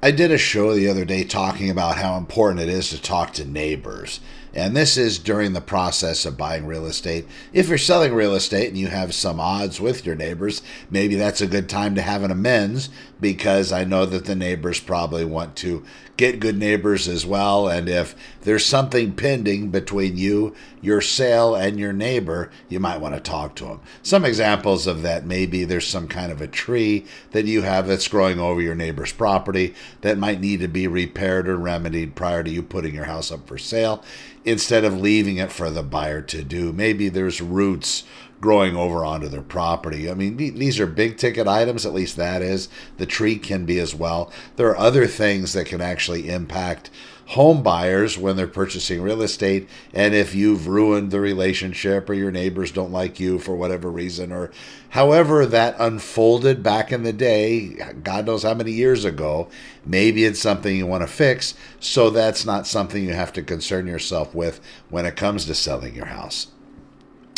I did a show the other day talking about how important it is to talk to neighbors. And this is during the process of buying real estate. If you're selling real estate and you have some odds with your neighbors, maybe that's a good time to have an amends, because I know that the neighbors probably want to get good neighbors as well. And if there's something pending between you, your sale, and your neighbor, you might want to talk to them. Some examples of that: maybe there's some kind of a tree that you have that's growing over your neighbor's property that might need to be repaired or remedied prior to you putting your house up for sale, instead of leaving it for the buyer to do. Maybe there's roots growing over onto their property. I mean, these are big ticket items, at least that is. The tree can be as well. There are other things that can actually impact home buyers when they're purchasing real estate. And if you've ruined the relationship, or your neighbors don't like you for whatever reason, or however that unfolded back in the day, God knows how many years ago, maybe it's something you want to fix. So that's not something you have to concern yourself with when it comes to selling your house.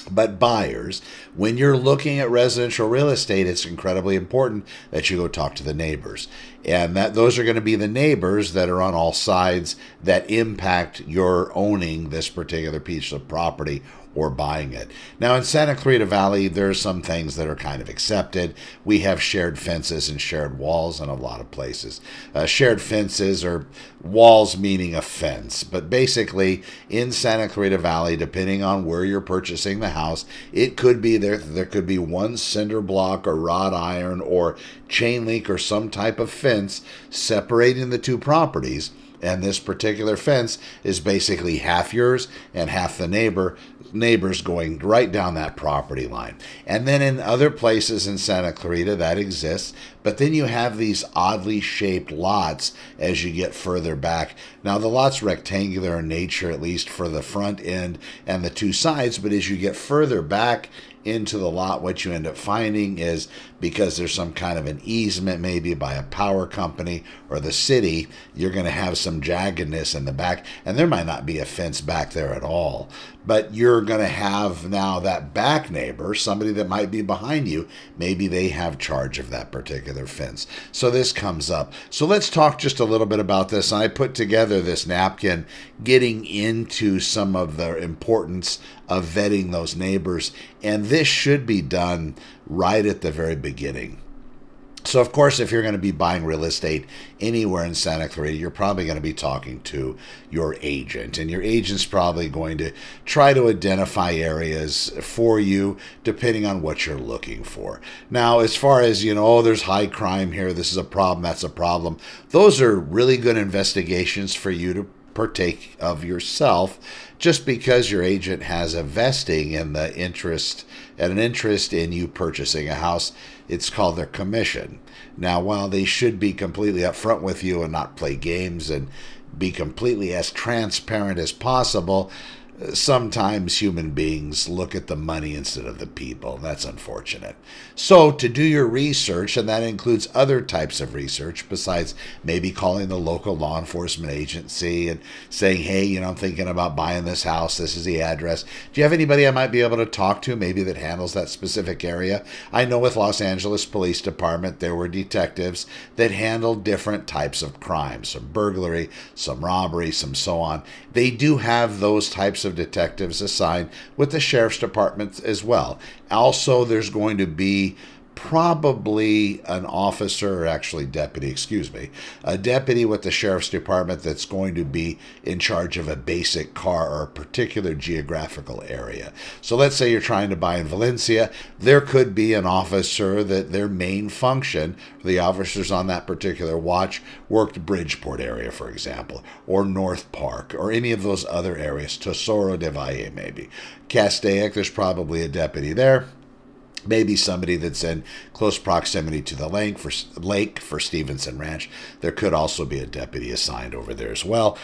But buyers, when you're looking at residential real estate, it's incredibly important that you go talk to the neighbors. And that those are going to be the neighbors that are on all sides that impact your owning this particular piece of property or buying it. Now, in Santa Clarita Valley, there's some things that are kind of accepted. We have shared fences and shared walls in a lot of places. Shared fences are walls meaning a fence, but basically in Santa Clarita Valley, depending on where you're purchasing the house, it could be there could be one cinder block or wrought iron or chain link or some type of fence separating the two properties. And this particular fence is basically half yours and half the neighbors going right down that property line. And then in other places in Santa Clarita that exists, but then you have these oddly shaped lots as you get further back. Now the lot's rectangular in nature, at least for the front end and the two sides, but as you get further back into the lot, what you end up finding is, because there's some kind of an easement, maybe by a power company or the city, you're going to have some jaggedness in the back, and there might not be a fence back there at all. But you're going to have now that back neighbor, somebody that might be behind you, maybe they have charge of that particular fence. So this comes up. So let's talk just a little bit about this. I put together this napkin getting into some of the importance of vetting those neighbors, and this should be done right at the very beginning. So, of course, if you're going to be buying real estate anywhere in Santa Clarita, you're probably going to be talking to your agent. And your agent's probably going to try to identify areas for you depending on what you're looking for. Now, as far as, oh, there's high crime here, this is a problem, that's a problem, those are really good investigations for you to partake of yourself, just because your agent has a vesting in the interest and an interest in you purchasing a house. It's called their commission. Now, while they should be completely upfront with you and not play games and be completely as transparent as possible, sometimes human beings look at the money instead of the people. That's unfortunate. So to do your research, and that includes other types of research besides maybe calling the local law enforcement agency and saying, hey, I'm thinking about buying this house. This is the address. Do you have anybody I might be able to talk to maybe that handles that specific area? I know with Los Angeles Police Department, there were detectives that handled different types of crimes, some burglary, some robbery, some so on. They do have those types of detectives assigned with the sheriff's department as well. Also, there's going to be probably an officer, or actually deputy, a deputy with the sheriff's department that's going to be in charge of a basic car or a particular geographical area. So let's say you're trying to buy in Valencia, there could be an officer that their main function, the officers on that particular watch, worked Bridgeport area, for example, or North Park, or any of those other areas, Tesoro de Valle maybe. Castaic, there's probably a deputy there. Maybe somebody that's in close proximity to the lake for Stevenson Ranch. There could also be a deputy assigned over there as well.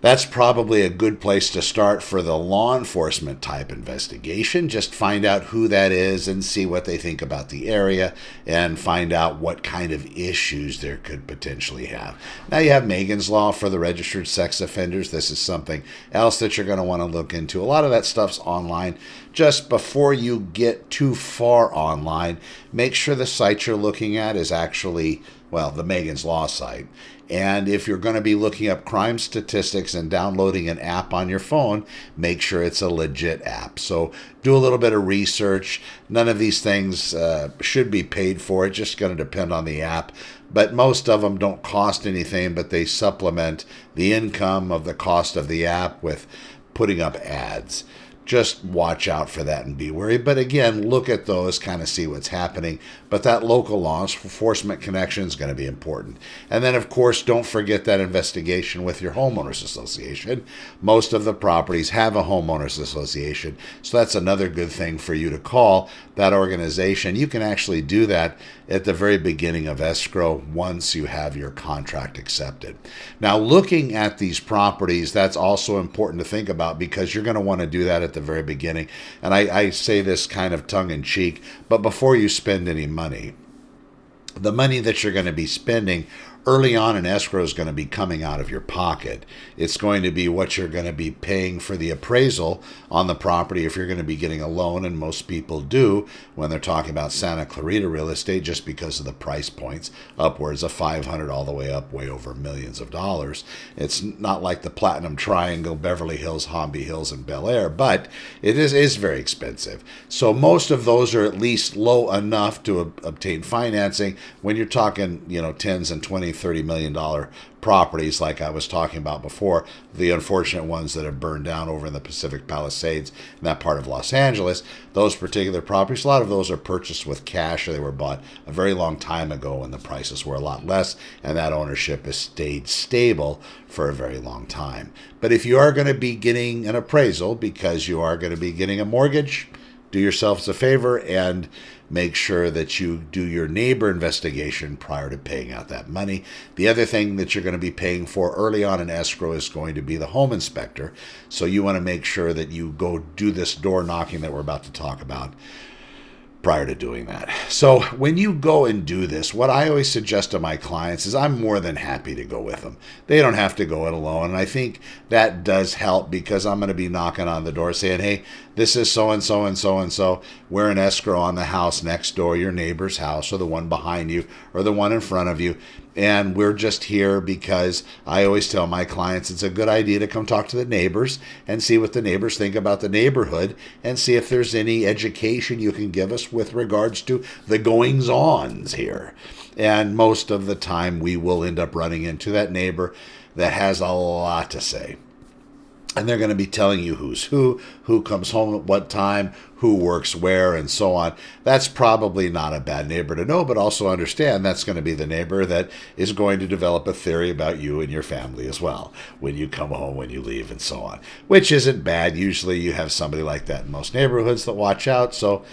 That's probably a good place to start for the law enforcement type investigation. Just find out who that is and see what they think about the area and find out what kind of issues there could potentially have. Now you have Megan's Law for the registered sex offenders. This is something else that you're going to want to look into. A lot of that stuff's online. Just before you get too far online, make sure the site you're looking at is actually well, the Megan's Law site. And if you're going to be looking up crime statistics and downloading an app on your phone, make sure it's a legit app. So do a little bit of research. None of these things should be paid for. It's just going to depend on the app. But most of them don't cost anything, but they supplement the income of the cost of the app with putting up ads. Just watch out for that and be wary. But again, look at those, kind of see what's happening. But that local law enforcement connection is going to be important. And then, of course, don't forget that investigation with your homeowners association. Most of the properties have a homeowners association. So that's another good thing for you to call that organization. You can actually do that at the very beginning of escrow once you have your contract accepted. Now, looking at these properties, that's also important to think about because you're going to want to do that at the very beginning. And I say this kind of tongue-in-cheek, but before you spend any money, the money that you're going to be spending early on in escrow is going to be coming out of your pocket. It's going to be what you're going to be paying for the appraisal on the property if you're going to be getting a loan, and most people do when they're talking about Santa Clarita real estate just because of the price points, upwards of 500 all the way up, way over millions of dollars. It's not like the Platinum Triangle, Beverly Hills, Holmby Hills, and Bel Air, but it is very expensive. So most of those are at least low enough to obtain financing when you're talking, tens and 20, $30 million properties like I was talking about before, the unfortunate ones that have burned down over in the Pacific Palisades in that part of Los Angeles. Those particular properties, a lot of those are purchased with cash, or they were bought a very long time ago when the prices were a lot less, and that ownership has stayed stable for a very long time. But if you are going to be getting an appraisal because you are going to be getting a mortgage, do yourselves a favor and make sure that you do your neighbor investigation prior to paying out that money. The other thing that you're going to be paying for early on in escrow is going to be the home inspector. So you want to make sure that you go do this door knocking that we're about to talk about prior to doing that. So when you go and do this, what I always suggest to my clients is I'm more than happy to go with them. They don't have to go it alone. And I think that does help because I'm going to be knocking on the door saying, hey, this is so-and-so and so-and-so. We're in escrow on the house next door, your neighbor's house, or the one behind you, or the one in front of you. And we're just here because I always tell my clients it's a good idea to come talk to the neighbors and see what the neighbors think about the neighborhood and see if there's any education you can give us with regards to the goings-ons here. And most of the time we will end up running into that neighbor that has a lot to say. And they're going to be telling you who's who comes home at what time, who works where, and so on. That's probably not a bad neighbor to know, but also understand that's going to be the neighbor that is going to develop a theory about you and your family as well, when you come home, when you leave, and so on, which isn't bad. Usually you have somebody like that in most neighborhoods that watch out. So,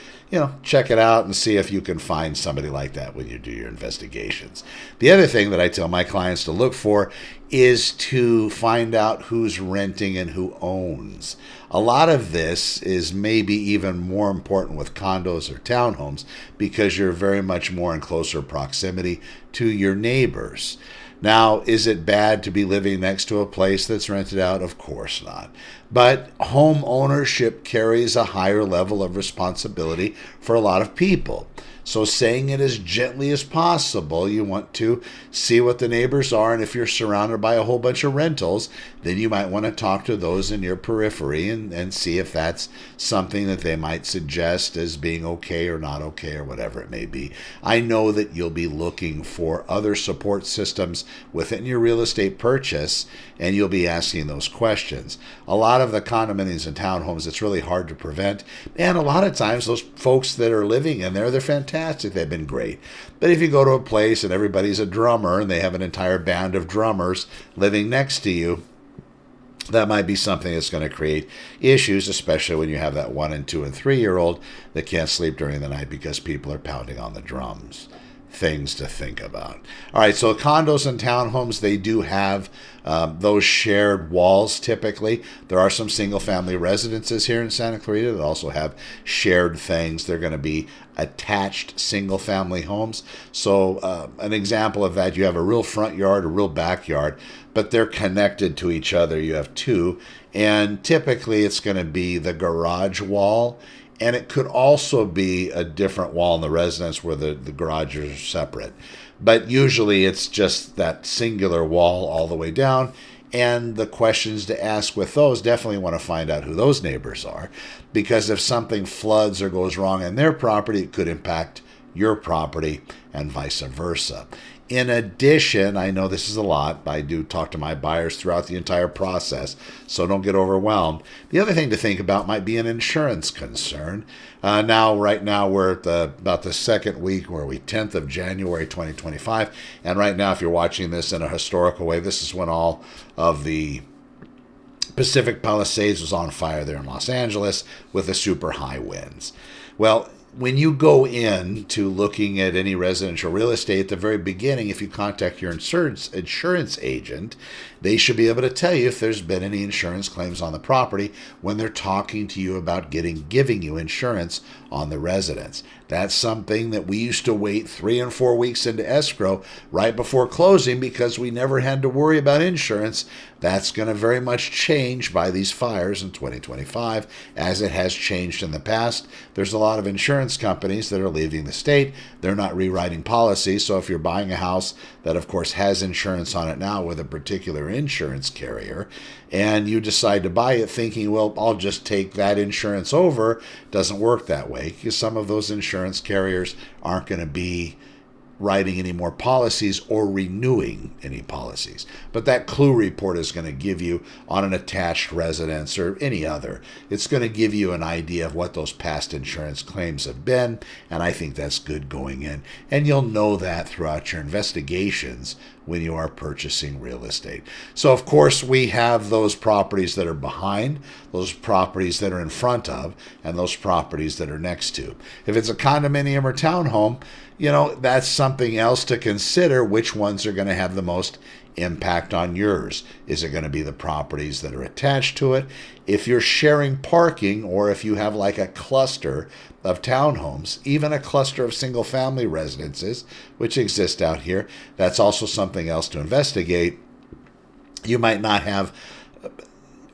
check it out and see if you can find somebody like that when you do your investigations. The other thing that I tell my clients to look for is to find out who's renting and who owns. A lot of this is maybe even more important with condos or townhomes because you're very much more in closer proximity to your neighbors. Now, is it bad to be living next to a place that's rented out? Of course not. But home ownership carries a higher level of responsibility for a lot of people. So saying it as gently as possible, you want to see what the neighbors are, and if you're surrounded by a whole bunch of rentals, then you might want to talk to those in your periphery and see if that's something that they might suggest as being okay or not okay or whatever it may be. I know that you'll be looking for other support systems within your real estate purchase, and you'll be asking those questions. A lot of the condominiums and townhomes, it's really hard to prevent, and a lot of times those folks that are living in there, they're fantastic. They've been great. But if you go to a place and everybody's a drummer and they have an entire band of drummers living next to you, that might be something that's going to create issues, especially when you have that 1 and 2 and 3-year-old that can't sleep during the night because people are pounding on the drums. Things to think about. All right, so condos and townhomes, they do have those shared walls typically. There are some single-family residences here in Santa Clarita that also have shared things. They're going to be attached single-family homes. So an example of that, you have a real front yard, a real backyard, but they're connected to each other. You have two, and typically it's going to be the garage wall. And it could also be a different wall in the residence where the garages are separate. but usually it's just that singular wall all the way down. And the questions to ask with those, definitely want to find out who those neighbors are, because if something floods or goes wrong in their property, it could impact your property and vice versa. In addition, I know this is a lot. I do talk to my buyers throughout the entire process, so don't get overwhelmed. The other thing to think about might be an insurance concern. Right now, we're at about the second week, where we 10th of January 2025. And right now, if you're watching this in a historical way, this is when all of the Pacific Palisades was on fire there in Los Angeles with the super high winds. Well, when you go into looking at any residential real estate at the very beginning, if you contact your insurance agent, they should be able to tell you if there's been any insurance claims on the property when they're talking to you about giving you insurance on the residence. That's something that we used to wait 3 and 4 weeks into escrow right before closing because we never had to worry about insurance. That's going to very much change by these fires in 2025, as it has changed in the past. There's a lot of insurance companies that are leaving the state. They're not rewriting policies. So if you're buying a house that, of course, has insurance on it now with a particular insurance carrier, and you decide to buy it thinking, well, I'll just take that insurance over, doesn't work that way, because some of those insurance carriers aren't going to be writing any more policies or renewing any policies. But that clue report is going to give you on an attached residence or any other. It's going to give you an idea of what those past insurance claims have been, and I think that's good going in. And you'll know that throughout your investigations when you are purchasing real estate. So, of course, we have those properties that are behind, those properties that are in front of, and those properties that are next to. If it's a condominium or townhome, that's something else to consider. Which ones are going to have the most impact on yours? Is it going to be the properties that are attached to it? If you're sharing parking, or if you have like a cluster of townhomes, even a cluster of single-family residences, which exist out here, that's also something else to investigate. You might not have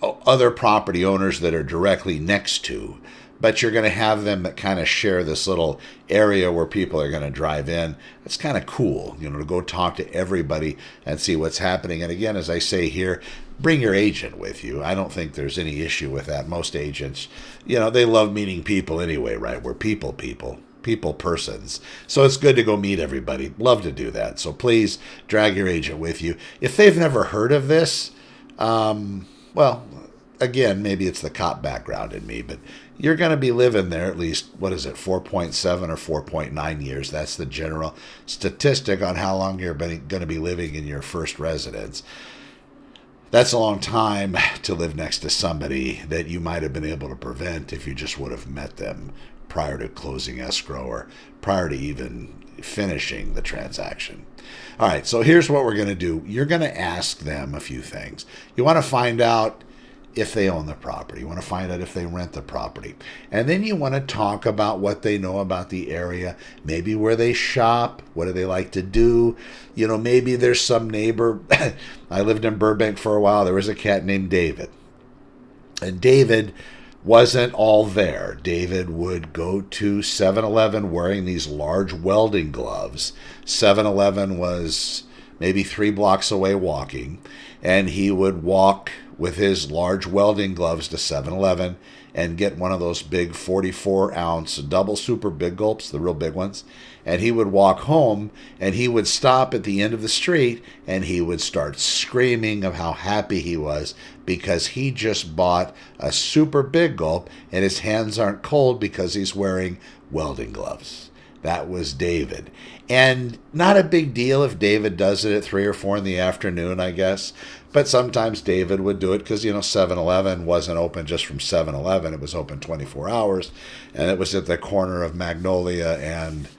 other property owners that are directly next to, but you're going to have them that kind of share this little area where people are going to drive in. It's kind of cool, to go talk to everybody and see what's happening. And again, as I say here, bring your agent with you. I don't think there's any issue with that. Most agents, they love meeting people anyway, right? We're people persons. So it's good to go meet everybody. Love to do that. So please drag your agent with you. If they've never heard of this, again, maybe it's the cop background in me, but you're going to be living there at least, 4.7 or 4.9 years. That's the general statistic on how long you're going to be living in your first residence. That's a long time to live next to somebody that you might have been able to prevent if you just would have met them prior to closing escrow or prior to even finishing the transaction. All right, so here's what we're going to do. You're going to ask them a few things. You want to find out if they own the property. You want to find out if they rent the property. And then you want to talk about what they know about the area, maybe where they shop, what do they like to do. Maybe there's some neighbor. I lived in Burbank for a while. There was a cat named David. And David wasn't all there. David would go to 7-Eleven wearing these large welding gloves. 7-Eleven was maybe 3 blocks away walking, and he would walk with his large welding gloves to 7-Eleven and get one of those big 44-ounce double super big gulps, the real big ones, and he would walk home, and he would stop at the end of the street, and he would start screaming of how happy he was because he just bought a super big gulp, and his hands aren't cold because he's wearing welding gloves. That was David. And not a big deal if David does it at 3 or 4 in the afternoon, I guess. But sometimes David would do it because, 7-Eleven wasn't open just from 7-Eleven. It was open 24 hours. And it was at the corner of Magnolia and,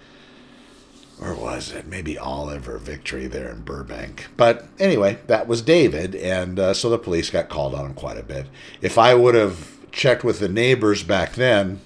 where was it? Maybe Olive or Victory there in Burbank. But anyway, that was David. And so the police got called on him quite a bit. If I would have checked with the neighbors back then,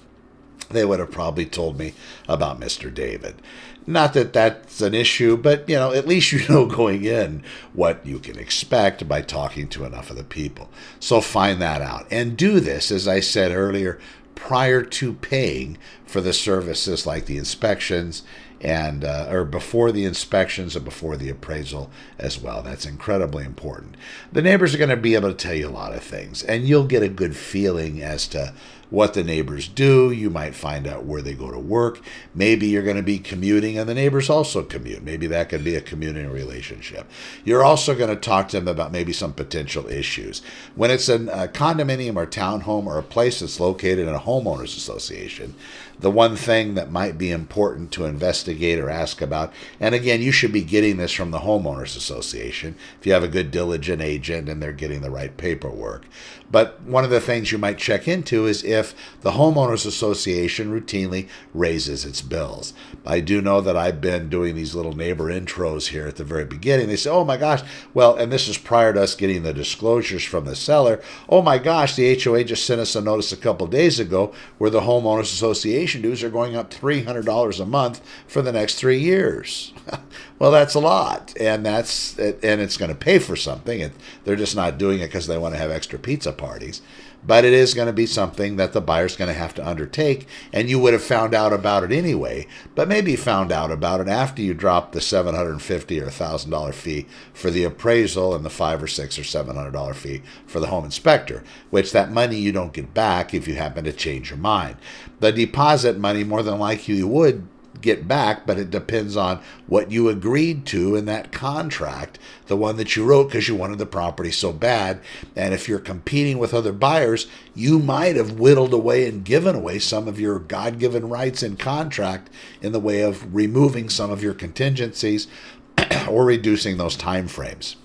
they would have probably told me about Mr. David. Not that that's an issue, but, at least going in what you can expect by talking to enough of the people. So find that out. And do this, as I said earlier, prior to paying for the services like the inspections and or before the inspections and before the appraisal as well. That's incredibly important. The neighbors are going to be able to tell you a lot of things, and you'll get a good feeling as to what the neighbors do. You might find out where they go to work. Maybe you're going to be commuting and the neighbors also commute. Maybe that could be a commuting relationship. You're also going to talk to them about maybe some potential issues. When it's a condominium or townhome or a place that's located in a homeowners association, the one thing that might be important to investigate or ask about, and again, you should be getting this from the homeowners association if you have a good diligent agent and they're getting the right paperwork. But one of the things you might check into is if the homeowners association routinely raises its bills. I do know that I've been doing these little neighbor intros here at the very beginning. They say, oh my gosh, well, and this is prior to us getting the disclosures from the seller. Oh my gosh, the HOA just sent us a notice a couple days ago where the homeowners association dues are going up $300 a month for the next 3 years. Well, that's a lot, and it's going to pay for something. And they're just not doing it because they want to have extra pizza parties. But it is going to be something that the buyer's going to have to undertake, and you would have found out about it anyway, but maybe found out about it after you dropped the $750 or $1,000 fee for the appraisal and the $500 or $600 or $700 fee for the home inspector, which that money you don't get back if you happen to change your mind. The deposit money, more than likely you would get back, but it depends on what you agreed to in that contract, the one that you wrote because you wanted the property so bad. And if you're competing with other buyers, you might have whittled away and given away some of your God-given rights in contract in the way of removing some of your contingencies or reducing those time frames.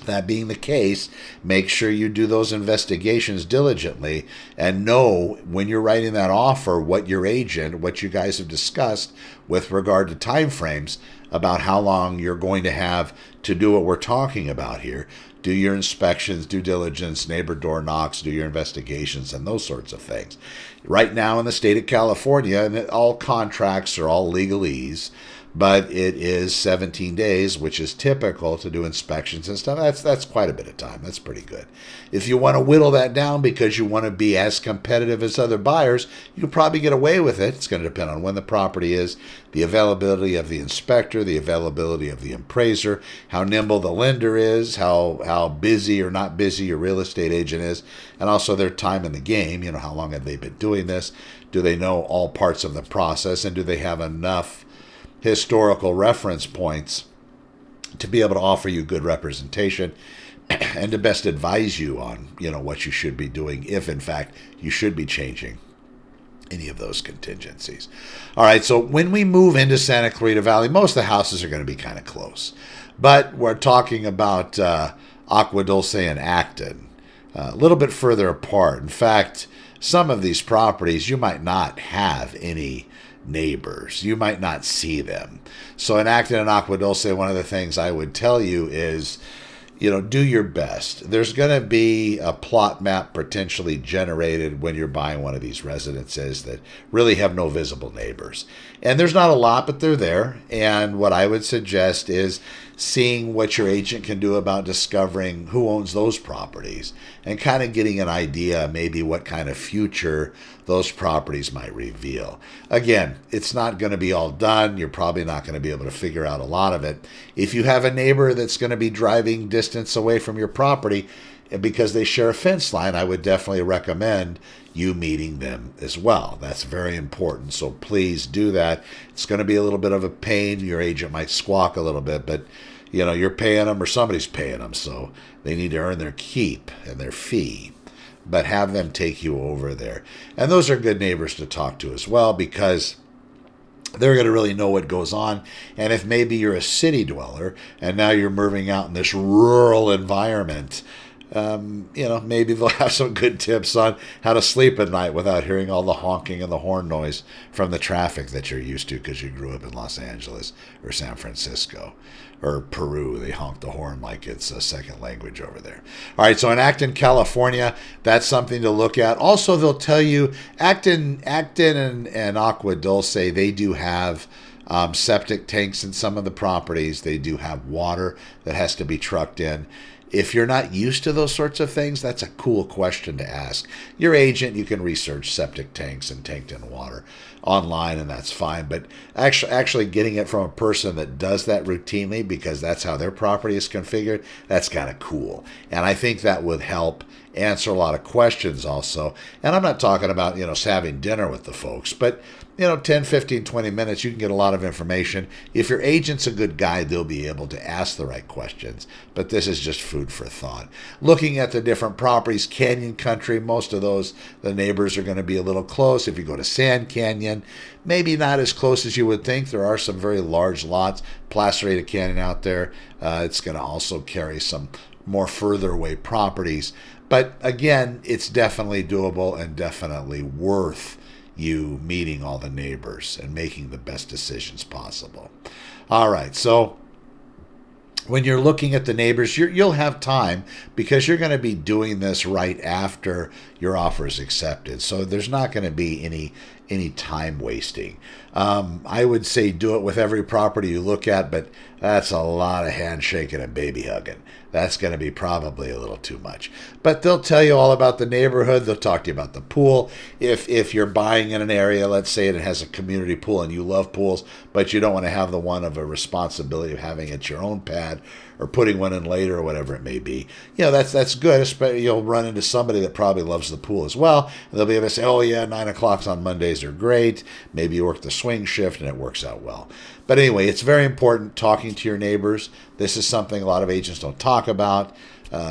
That being the case, make sure you do those investigations diligently and know when you're writing that offer what your agent, what you guys have discussed with regard to time frames about how long you're going to have to do what we're talking about here. Do your inspections, due diligence, neighbor door knocks, do your investigations, and those sorts of things. Right now in the state of California, and all contracts are all legalese, but it is 17 days, which is typical to do inspections and stuff. That's quite a bit of time. That's pretty good. If you want to whittle that down because you want to be as competitive as other buyers, you can probably get away with it. It's going to depend on when the property is, the availability of the inspector, the availability of the appraiser, how nimble the lender is, how busy or not busy your real estate agent is, and also their time in the game. You know, how long have they been doing this? Do they know all parts of the process, and do they have enough historical reference points to be able to offer you good representation and to best advise you on, what you should be doing if, in fact, you should be changing any of those contingencies. All right, so when we move into Santa Clarita Valley, most of the houses are going to be kind of close. But we're talking about Agua Dulce and Acton, a little bit further apart. In fact, some of these properties, you might not have any neighbors. You might not see them. So in Acton and Agua Dulce, one of the things I would tell you is, do your best. There's going to be a plot map potentially generated when you're buying one of these residences that really have no visible neighbors. And there's not a lot, but they're there. And what I would suggest is seeing what your agent can do about discovering who owns those properties and kind of getting an idea maybe what kind of future those properties might reveal. Again, it's not going to be all done. You're probably not going to be able to figure out a lot of it. If you have a neighbor that's going to be driving distance away from your property because they share a fence line, I would definitely recommend you meeting them as well. That's very important. So please do that. It's going to be a little bit of a pain. Your agent might squawk a little bit, but you're paying them or somebody's paying them, so they need to earn their keep and their fee. But have them take you over there. And those are good neighbors to talk to as well because they're going to really know what goes on. And if maybe you're a city dweller and now you're moving out in this rural environment, maybe they'll have some good tips on how to sleep at night without hearing all the honking and the horn noise from the traffic that you're used to because you grew up in Los Angeles or San Francisco or Peru. They honk the horn like it's a second language over there. All right, so in Acton, California, that's something to look at. Also, they'll tell you Acton and Agua Dulce, they do have septic tanks in some of the properties. They do have water that has to be trucked in. If you're not used to those sorts of things, that's a cool question to ask. Your agent, you can research septic tanks and tanked-in water online, and that's fine. But actually getting it from a person that does that routinely, because that's how their property is configured, that's kind of cool. And I think that would help answer a lot of questions also. And I'm not talking about, having dinner with the folks, but 10, 15, 20 minutes, you can get a lot of information. If your agent's a good guy, they'll be able to ask the right questions. But this is just food for thought. Looking at the different properties, Canyon Country, most of those, the neighbors are going to be a little close. If you go to Sand Canyon, maybe not as close as you would think. There are some very large lots. Placerita Canyon out there, it's going to also carry some more further away properties. But again, it's definitely doable and definitely worth you meeting all the neighbors and making the best decisions possible. All right, so when you're looking at the neighbors, you'll have time because you're going to be doing this right after your offer is accepted. So there's not going to be any time wasting. I would say do it with every property you look at, but that's a lot of handshaking and baby hugging. That's going to be probably a little too much. But they'll tell you all about the neighborhood. They'll talk to you about the pool. If you're buying in an area, let's say it has a community pool and you love pools, but you don't want to have the one of a responsibility of having it your own pad or putting one in later or whatever it may be. That's good. Especially you'll run into somebody that probably loves the pool as well. And they'll be able to say, oh yeah, 9 o'clock on Mondays are great. Maybe you work the swing shift and it works out well. But anyway, it's very important talking to your neighbors. This is something a lot of agents don't talk about.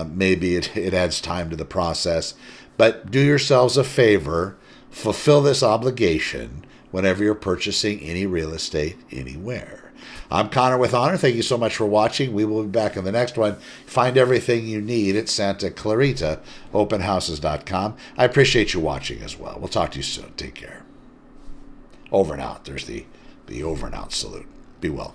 Maybe it adds time to the process. But do yourselves a favor. Fulfill this obligation whenever you're purchasing any real estate anywhere. I'm Connor with Honor. Thank you so much for watching. We will be back in the next one. Find everything you need at Santa Clarita openhouses.com. I appreciate you watching as well. We'll talk to you soon. Take care. Over and out. There's the over and out salute. Be well.